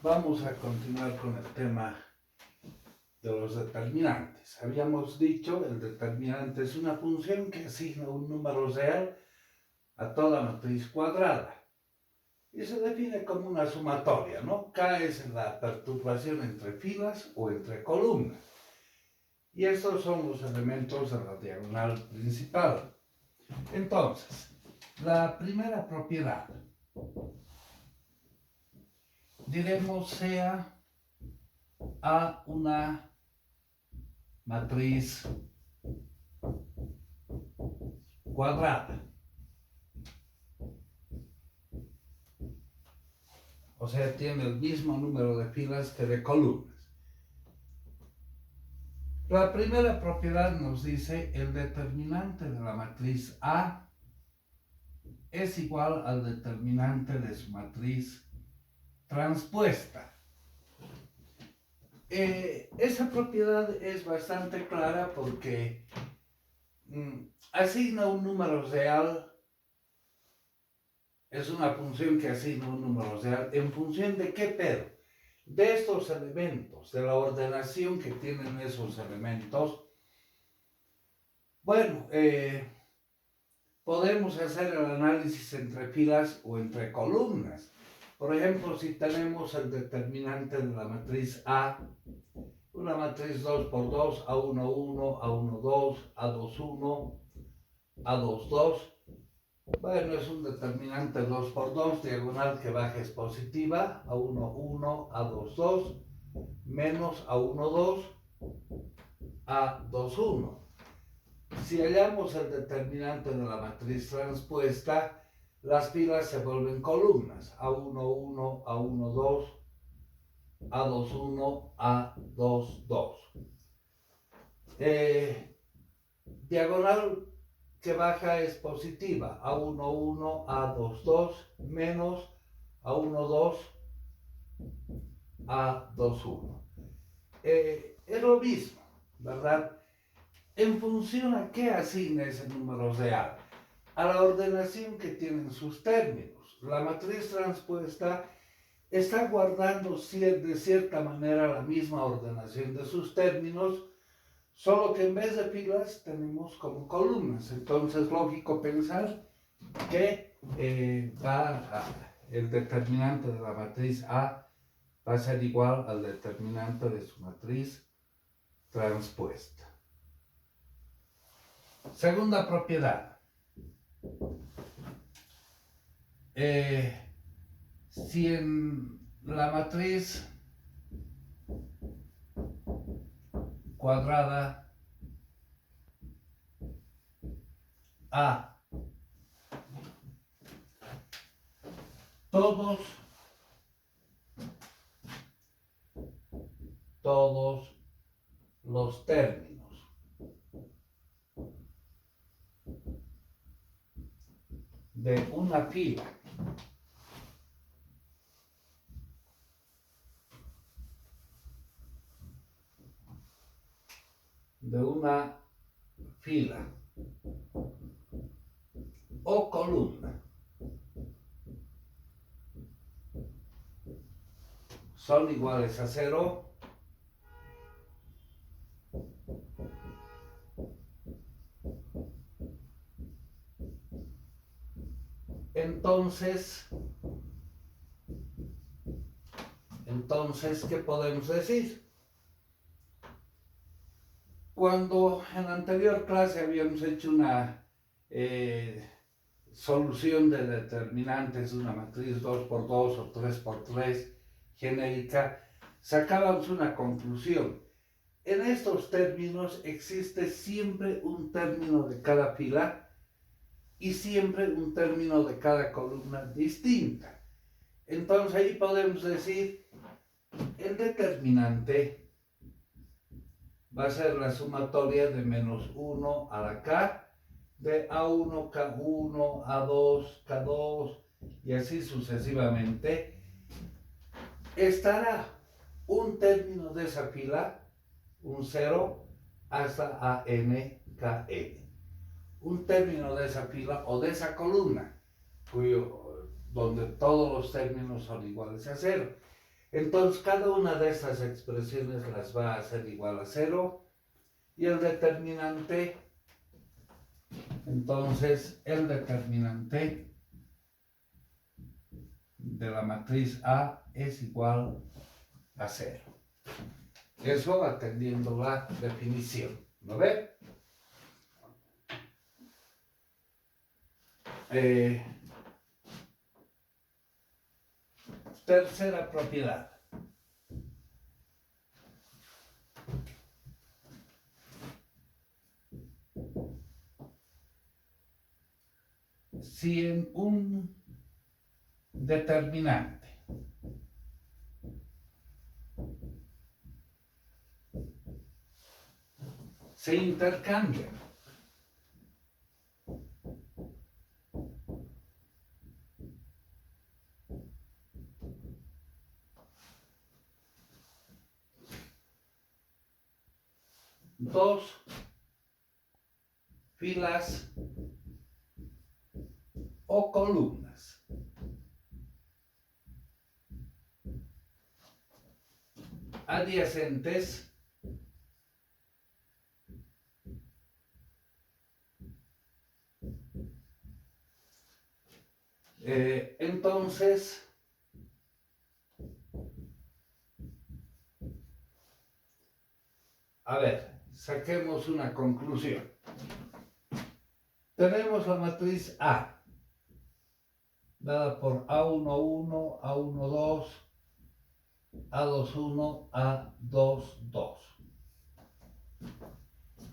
Vamos a continuar con el tema de los determinantes. Habíamos dicho, el determinante es una función que asigna un número real a toda matriz cuadrada y se define como una sumatoria, ¿no? K es la perturbación entre filas o entre columnas. Y estos son los elementos de la diagonal principal. Entonces, la primera propiedad, diremos sea A una matriz cuadrada. O sea, tiene el mismo número de filas que de columnas. La primera propiedad nos dice el determinante de la matriz A es igual al determinante de su matriz transpuesta. Esa propiedad es bastante clara porque asigna un número real, es una función que asigna un número real. ¿En función de qué, pero? De estos elementos, de la ordenación que tienen esos elementos. Bueno, podemos hacer el análisis entre filas o entre columnas. Por ejemplo, si tenemos el determinante de la matriz A, una matriz 2 por 2, A1, 1, A1, 2, A2, 1, A2, 2. Bueno, es un determinante 2 por 2, diagonal que baja es positiva, A1, 1, A2, 2, menos A1, 2, A2, 1. Si hallamos el determinante de la matriz transpuesta, las filas se vuelven columnas, A1, 1, A1, 2, A2, 1, A2, 2. Diagonal que baja es positiva, A1, 1, A2, 2, menos A1, 2, A2, 1. Es lo mismo, ¿verdad? ¿En función a qué asigna ese número real? A la ordenación que tienen sus términos. La matriz transpuesta está guardando de cierta manera la misma ordenación de sus términos, solo que en vez de filas tenemos como columnas. Entonces, lógico pensar que el determinante de la matriz A va a ser igual al determinante de su matriz transpuesta. Segunda propiedad. Si en la matriz cuadrada A todos los términos de una fila o columna son iguales a 0, entonces, ¿qué podemos decir? Cuando en la anterior clase habíamos hecho una solución de determinantes de una matriz 2 por 2 o 3 por 3 genérica, sacábamos una conclusión. En estos términos existe siempre un término de cada fila y siempre un término de cada columna distinta. Entonces ahí podemos decir, el determinante va a ser la sumatoria de menos 1 a la K, de A1, K1, A2, K2 y así sucesivamente. Estará un término de esa fila, un 0, hasta AN, KN. Un término de esa fila o de esa columna, donde todos los términos son iguales a 0. Entonces cada una de estas expresiones las va a hacer igual a 0 y el determinante, entonces el determinante de la matriz A es igual a 0. Eso atendiendo la definición, ¿no ve? Tercera propiedad. Si en un determinante se intercambian dos filas o columnas adyacentes, entonces a ver, saquemos una conclusión. Tenemos la matriz A dada por A11, A12, A21, A22.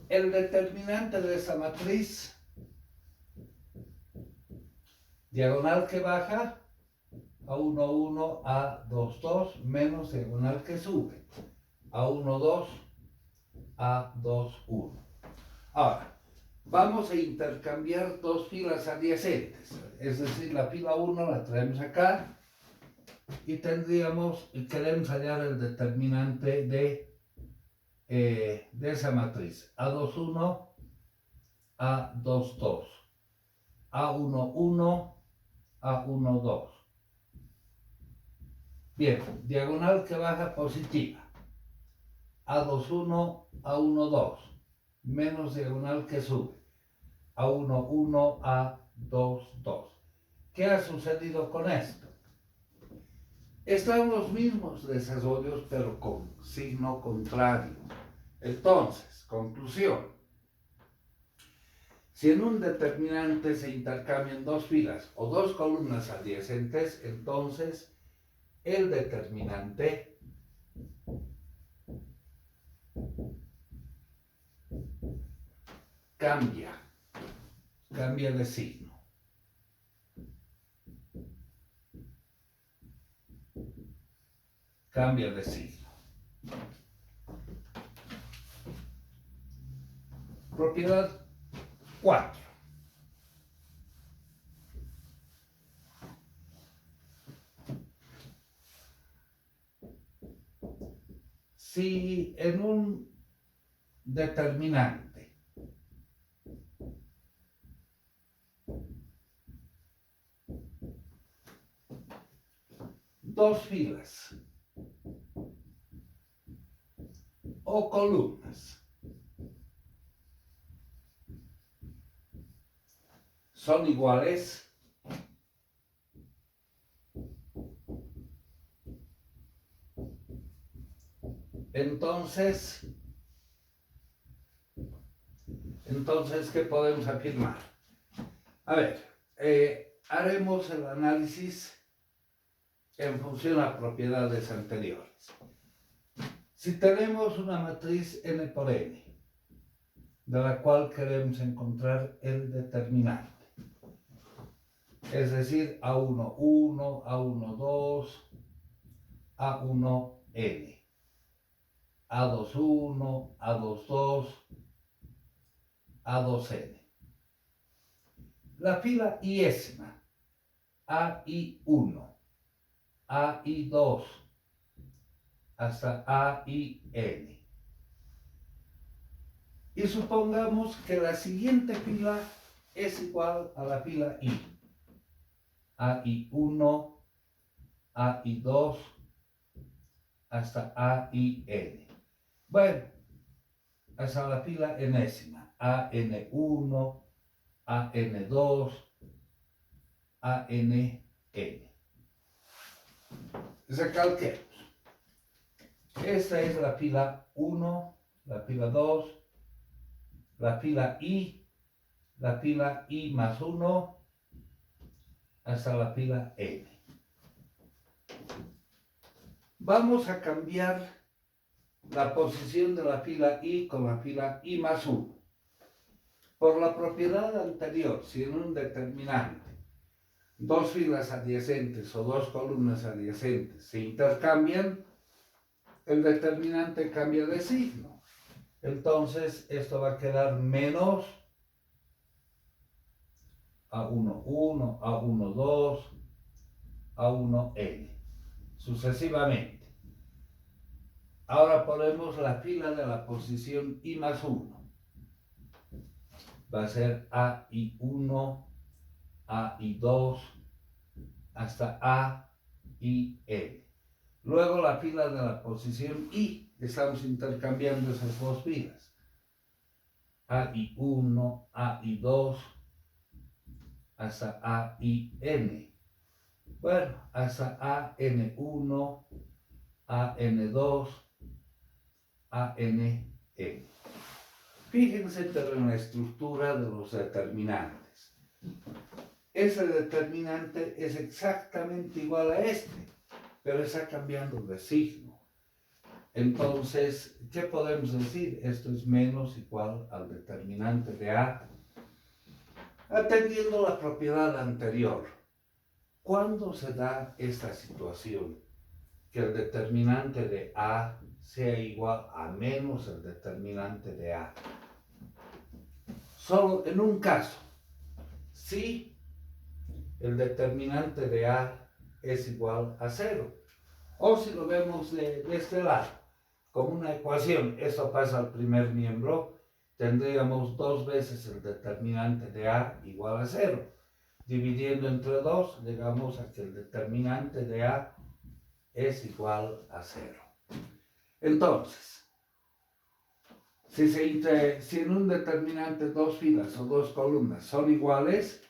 El determinante de esa matriz, diagonal que baja, A11, A22, menos diagonal que sube, A12, A21. Ahora, vamos a intercambiar dos filas adyacentes, es decir, la fila 1 la traemos acá y queremos hallar el determinante de esa matriz, A21, A22, A11, A12. Bien, diagonal que baja positiva, A21, A12, menos diagonal que sube, A11, A22. ¿Qué ha sucedido con esto? Están los mismos desarrollos, pero con signo contrario. Entonces, conclusión. Si en un determinante se intercambian dos filas o dos columnas adyacentes, entonces el determinante cambia de signo. Cambia de signo. Propiedad 4. Si en un determinante dos filas o columnas son iguales, entonces, ¿qué podemos afirmar? A ver, haremos el análisis en función a propiedades anteriores. Si tenemos una matriz n por n, de la cual queremos encontrar el determinante, es decir, A11, A12, A1n, A21, A22, A2n. La fila iésima, AI1, AI2, hasta AIN. Y supongamos que la siguiente fila es igual a la fila I. AI1, AI2, hasta A y N. Bueno, hasta la fila enésima, AN1, AN2, ANN. Recalquemos. Esta es la fila 1, la fila 2, la fila I más 1, hasta la fila N. Vamos a cambiar la posición de la fila I con la fila I más 1. Por la propiedad anterior, si en un determinante dos filas adyacentes o dos columnas adyacentes se intercambian, el determinante cambia de signo. Entonces esto va a quedar menos A11, A12, A1N, sucesivamente. Ahora ponemos la fila de la posición I más 1. Va a ser AI1, AI2, hasta A y N. Luego la fila de la posición I, estamos intercambiando esas dos filas. AI1, AI2, hasta AIN. Bueno, hasta AN1, AN2, ANN. Fíjense en la estructura de los determinantes. Ese determinante es exactamente igual a este, pero está cambiando de signo. Entonces, ¿qué podemos decir? Esto es menos igual al determinante de A. Atendiendo la propiedad anterior, ¿cuándo se da esta situación? Que el determinante de A sea igual a menos el determinante de A. Solo en un caso, si el determinante de A es igual a 0. O si lo vemos de este lado, como una ecuación, eso pasa al primer miembro, tendríamos 2 veces el determinante de A igual a 0. Dividiendo entre 2, llegamos a que el determinante de A es igual a 0. Entonces, si en un determinante dos filas o dos columnas son iguales,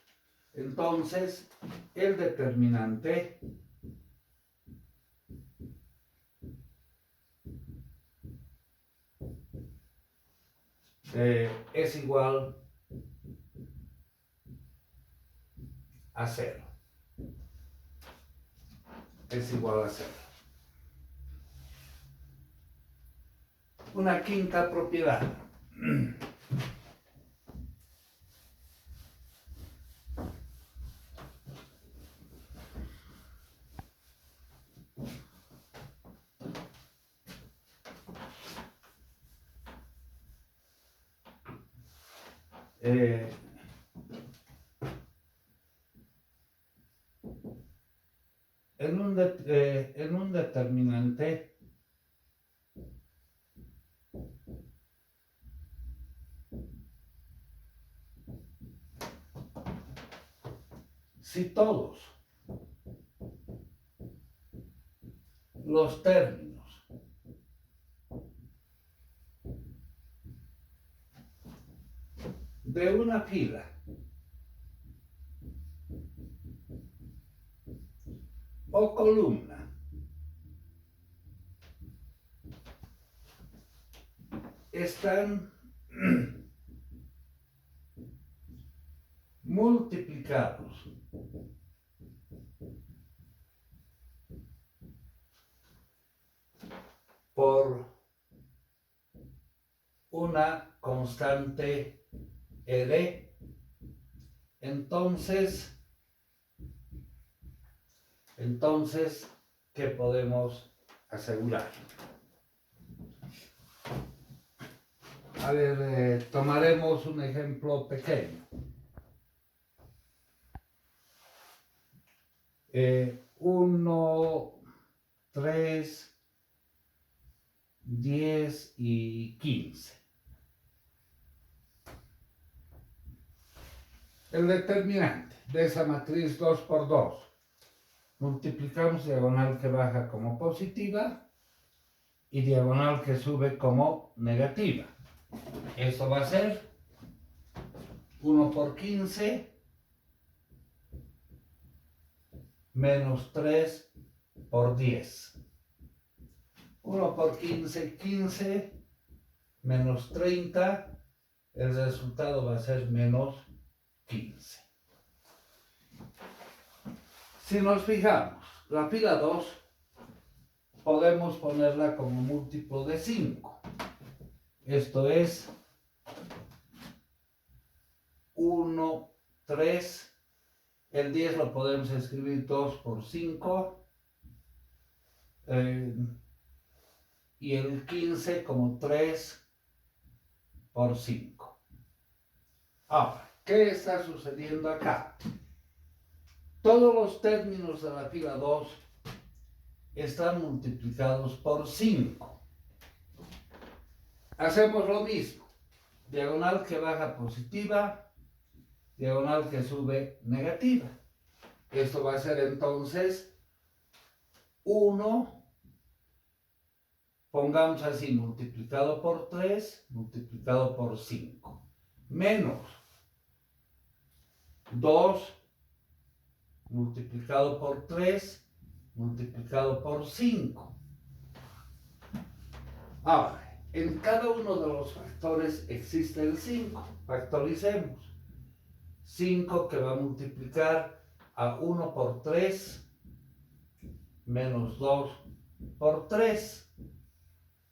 entonces el determinante es igual a 0. Es igual a 0. Una quinta propiedad. En un determinante si todos los términos de una fila o columna están multiplicados por una constante R, entonces, ¿qué podemos asegurar? A ver, tomaremos un ejemplo pequeño. 1, 3, 10 y 15. El determinante de esa matriz 2 por 2. Multiplicamos diagonal que baja como positiva y diagonal que sube como negativa. Esto va a ser 1 por 15 menos 3 por 10. 1 por 15, 15 menos 30, el resultado va a ser menos 15. Si nos fijamos, la fila 2 podemos ponerla como múltiplo de 5. Esto es 1, 3. El 10 lo podemos escribir 2 por 5. Y el 15 como 3 por 5. Ahora, ¿qué está sucediendo acá? Todos los términos de la fila 2 están multiplicados por 5. Hacemos lo mismo. Diagonal que baja positiva, diagonal que sube negativa. Esto va a ser entonces 1, pongamos así, multiplicado por 3, multiplicado por 5, menos 2 multiplicado por 3, multiplicado por 5. Ahora, en cada uno de los factores existe el 5. Factoricemos. 5 que va a multiplicar a 1 por 3, menos 2 por 3.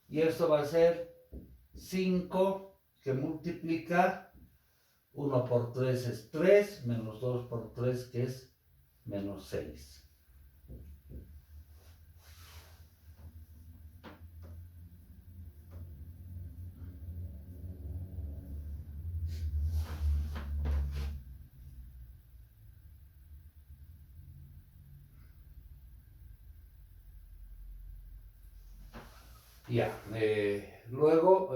Y esto va a ser 5 que multiplica 1 por 3 es 3, menos 2 por 3 que es menos 6. Ya, luego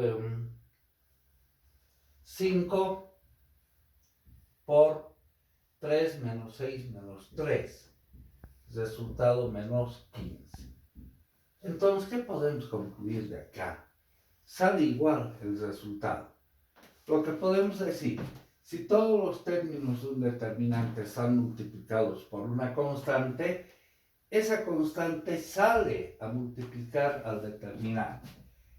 5 por 3 menos 6 menos 3. Resultado menos 15. Entonces, ¿qué podemos concluir de acá? Sale igual el resultado. Lo que podemos decir, si todos los términos de un determinante están multiplicados por una constante, esa constante sale a multiplicar al determinante.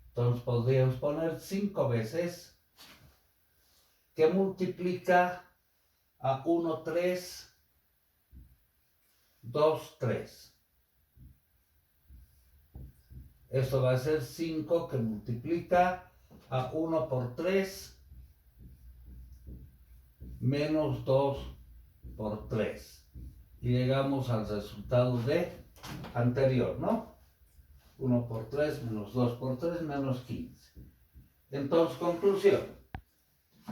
Entonces podríamos poner 5 veces que multiplica a 1, 3, 2, 3. Esto va a ser 5 que multiplica a 1 por 3 menos 2 por 3. Y llegamos al resultado de anterior, ¿no? 1 por 3 menos 2 por 3 menos 15. Entonces, conclusión.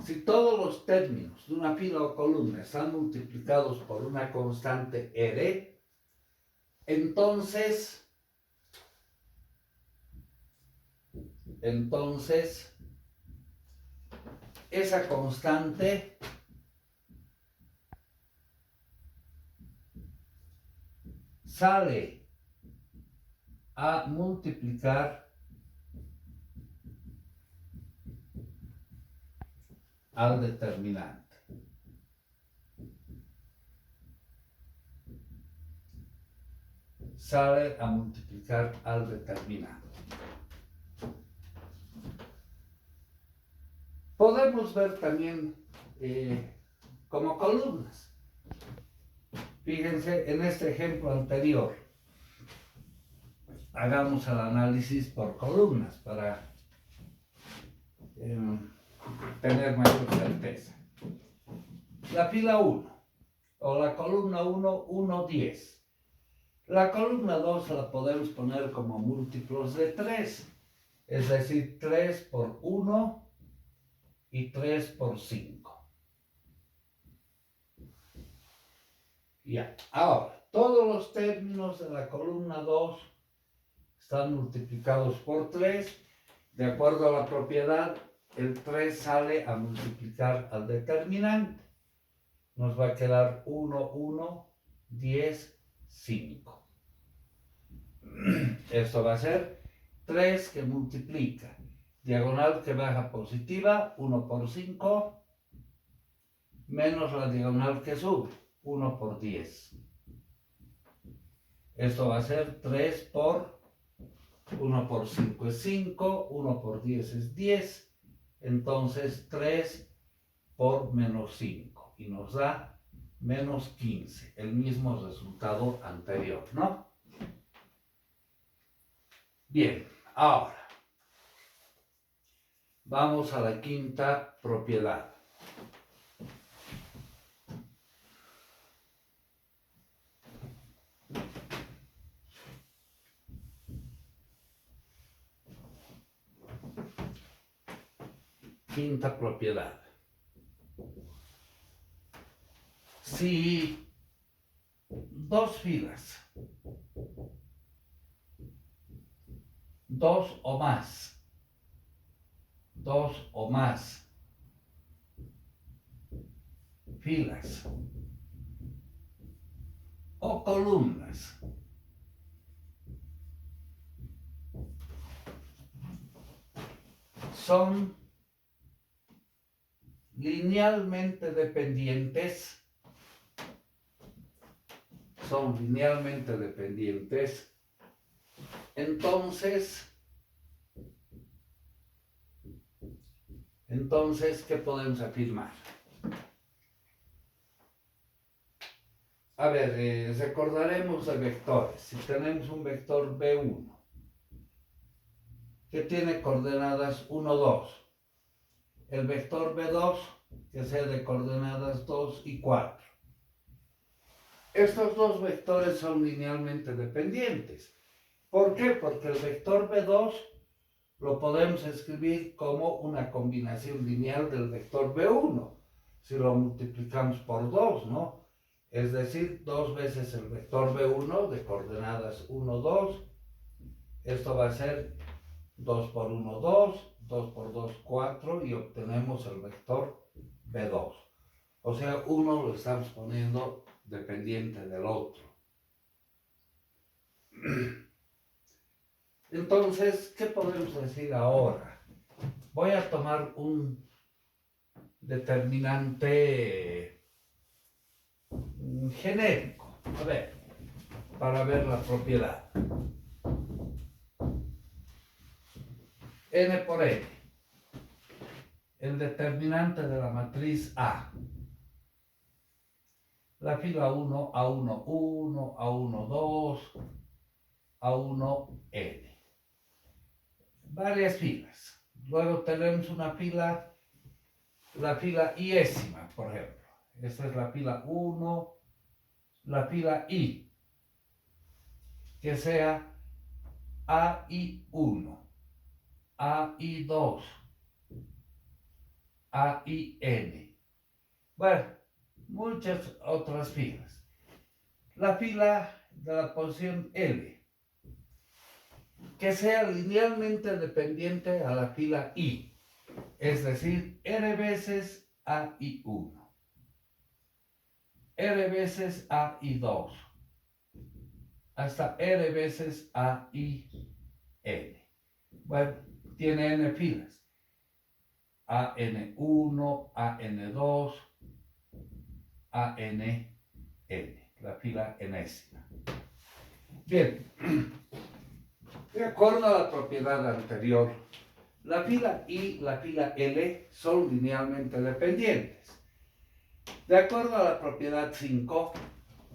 Si todos los términos de una fila o columna están multiplicados por una constante R, entonces esa constante sale a multiplicar al determinante. Sale a multiplicar al determinante. Podemos ver también como columnas. Fíjense en este ejemplo anterior. Hagamos el análisis por columnas para tener mayor certeza. La fila 1 o la columna 1, 1, 10. La columna 2 la podemos poner como múltiplos de 3, es decir, 3 por 1 y 3 por 5. Ya, ahora, todos los términos de la columna 2 están multiplicados por 3. De acuerdo a la propiedad, el 3 sale a multiplicar al determinante. Nos va a quedar 1, 1, 10, 5. Esto va a ser 3 que multiplica. Diagonal que baja positiva, 1 por 5, menos la diagonal que sube, 1 por 10. Esto va a ser 3 por 1 por 5 es 5, 1 por 10 es 10, entonces 3 por menos 5 y nos da menos 15, el mismo resultado anterior, ¿no? Bien, ahora vamos a la quinta propiedad. Quinta propiedad. Si dos filas, dos o más filas o columnas son linealmente dependientes, entonces, ¿qué podemos afirmar? A ver, recordaremos de vectores. Si tenemos un vector B1 que tiene coordenadas 1, 2, el vector B2 que sea de coordenadas 2 y 4. Estos dos vectores son linealmente dependientes. ¿Por qué? Porque el vector B2 lo podemos escribir como una combinación lineal del vector B1, si lo multiplicamos por 2, ¿no? Es decir, 2 veces el vector B1 de coordenadas 1, 2. Esto va a ser 2 por 1, 2, 2 por 2, 4 y obtenemos el vector B2. O sea, uno lo estamos poniendo dependiente del otro. Entonces, ¿qué podemos decir ahora? Voy a tomar un determinante genérico, a ver, para ver la propiedad. N por N, el determinante de la matriz A. La fila 1, A1, 1, A1, 2, A1, N. Varias filas. Luego tenemos una fila, la fila iésima, por ejemplo. Esta es la fila 1, la fila I, que sea AI1, AI2, AIN. Bueno, muchas otras filas. La fila de la posición L, que sea linealmente dependiente a la fila I, es decir, R veces AI1, R veces AI2, hasta R veces AIN. Bueno, tiene N filas. AN1, AN2, ANN, la fila enésima. Bien, de acuerdo a la propiedad anterior, la fila I y la fila L son linealmente dependientes. De acuerdo a la propiedad 5,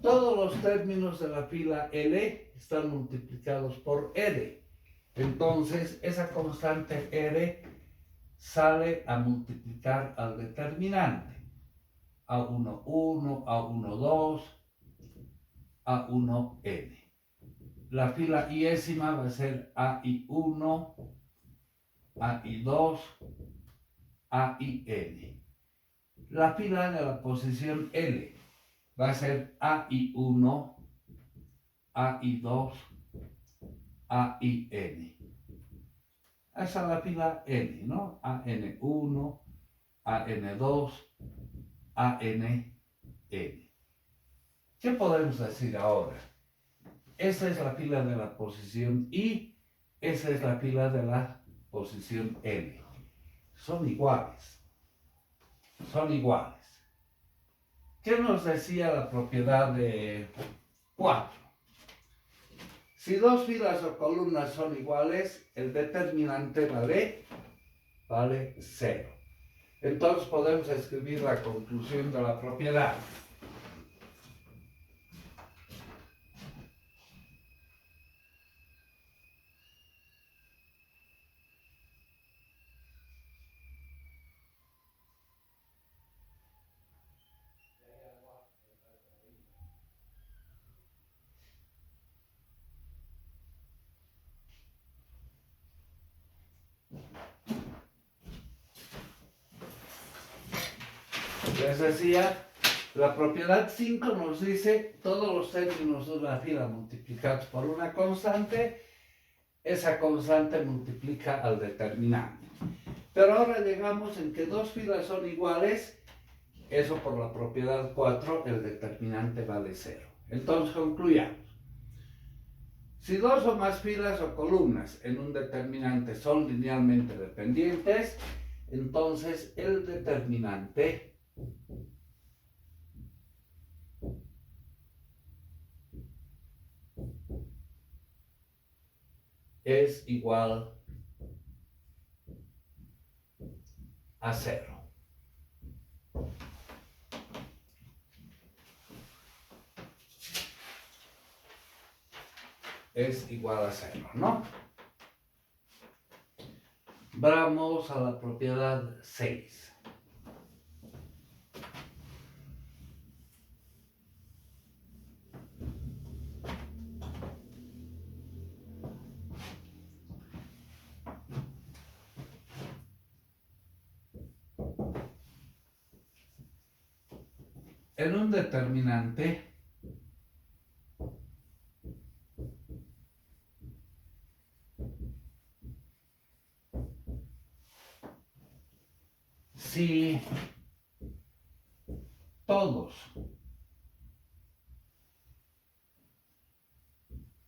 todos los términos de la fila L están multiplicados por R. Entonces, esa constante R sale a multiplicar al determinante. A1, 1, A1, 2, A1N. La fila iésima va a ser AI1, AI2, AIN. La fila de la posición L va a ser AI1, AI2, AIN. Esa es la fila N, ¿no? AN1, AN2, ANN. ¿Qué podemos decir ahora? Esta es la fila de la posición I Esa es la fila de la posición n. Son iguales. Son iguales. ¿Qué nos decía la propiedad de 4? Si dos filas o columnas son iguales, el determinante vale 0. Entonces podemos escribir la conclusión de la propiedad. Les decía, la propiedad 5 nos dice todos los términos de una fila multiplicados por una constante, esa constante multiplica al determinante. Pero ahora llegamos en que dos filas son iguales, eso por la propiedad 4, el determinante vale 0. Entonces concluyamos. Si dos o más filas o columnas en un determinante son linealmente dependientes, entonces el determinante es igual a 0. Es igual a 0, ¿no? Vamos a la propiedad 6. En un determinante, si todos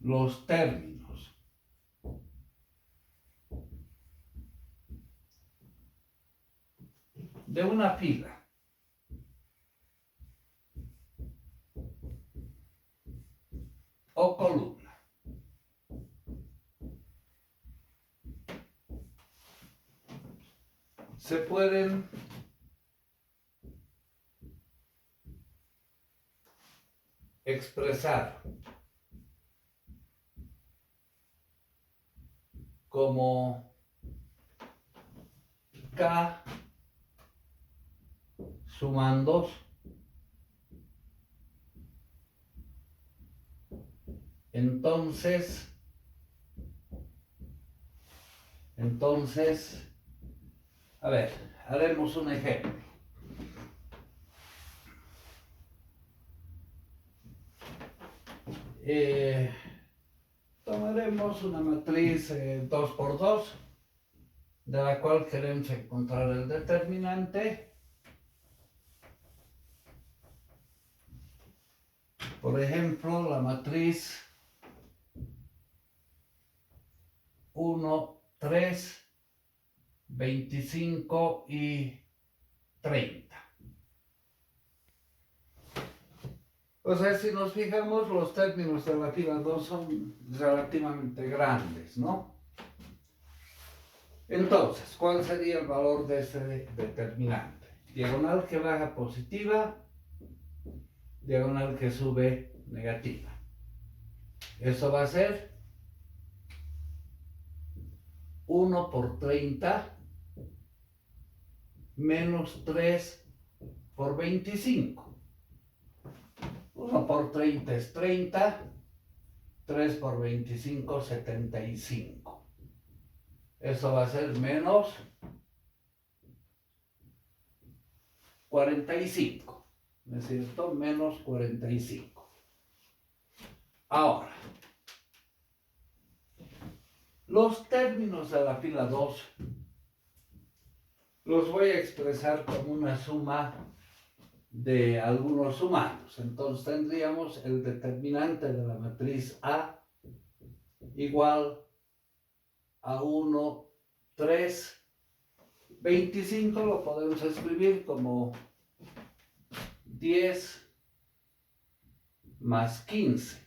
los términos de una fila o columna se pueden expresar como K sumandos entonces a ver, haremos un ejemplo. Tomaremos una matriz 2 por 2, de la cual queremos encontrar el determinante. Por ejemplo, la matriz 1, 3, 25 y 30. O sea, si nos fijamos, los términos de la fila 2 son relativamente grandes, ¿no? Entonces, ¿cuál sería el valor de ese determinante? Diagonal que baja positiva, diagonal que sube negativa. Eso va a ser 1 por 30 menos 3 por 25. 1 por 30 es 30, 3 por 25, 75. Eso va a ser menos 45, ¿no es cierto? Menos 45. Ahora, los términos de la fila 2 los voy a expresar como una suma de algunos sumandos. Entonces tendríamos el determinante de la matriz A igual a 1, 3. 25 lo podemos escribir como 10 más 15.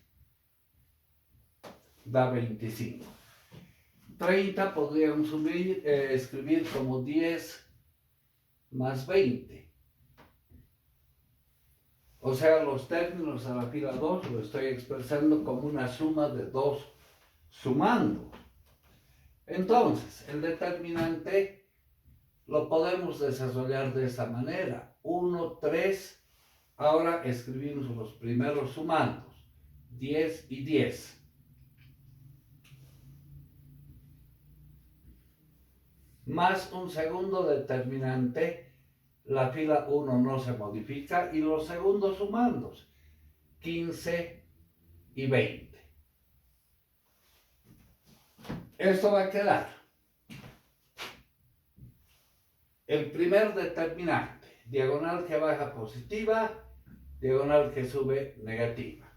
Da 25. 30 podríamos escribir como 10 más 20. O sea, los términos de la fila 2 lo estoy expresando como una suma de 2 sumando. Entonces, el determinante lo podemos desarrollar de esta manera. 1, 3. Ahora escribimos los primeros sumandos. 10 y 10. Más un segundo determinante. La fila 1 no se modifica. Y los segundos sumandos. 15 y 20. Esto va a quedar. El primer determinante, diagonal que baja positiva, diagonal que sube negativa.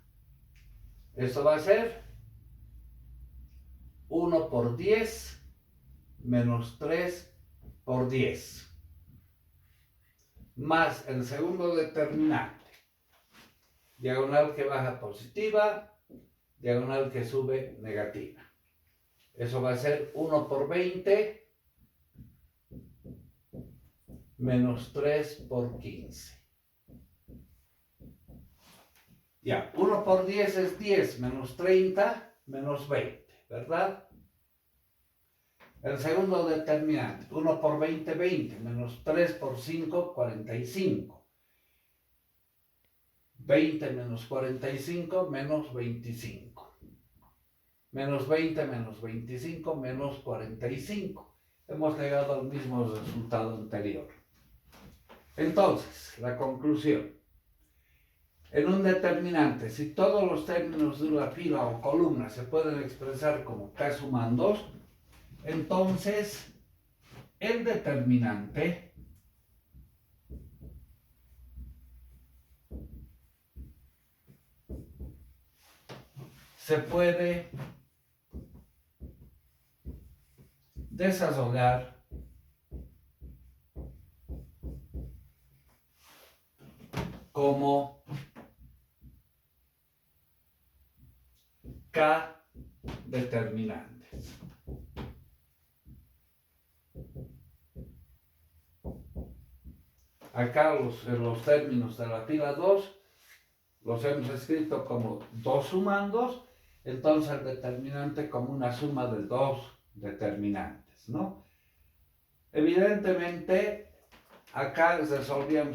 Esto va a ser 1 por 10 menos 3 por 10. Más el segundo determinante, diagonal que baja positiva, diagonal que sube negativa. Eso va a ser 1 por 20 menos 3 por 15. Ya, 1 por 10 es 10 menos 30 menos 20, ¿verdad? El segundo determinante, 1 por 20, 20, menos 3 por 5, 45. 20 menos 45 menos 25. Menos 20 menos 25 menos 45. Hemos llegado al mismo resultado anterior. Entonces, la conclusión. En un determinante, si todos los términos de una fila o columna se pueden expresar como k sumandos, entonces el determinante se puede desarrollar como k determinantes. Acá los términos de la fila 2 los hemos escrito como 2 sumandos, entonces el determinante como una suma de 2 determinantes, ¿no? Evidentemente, acá resolvíamos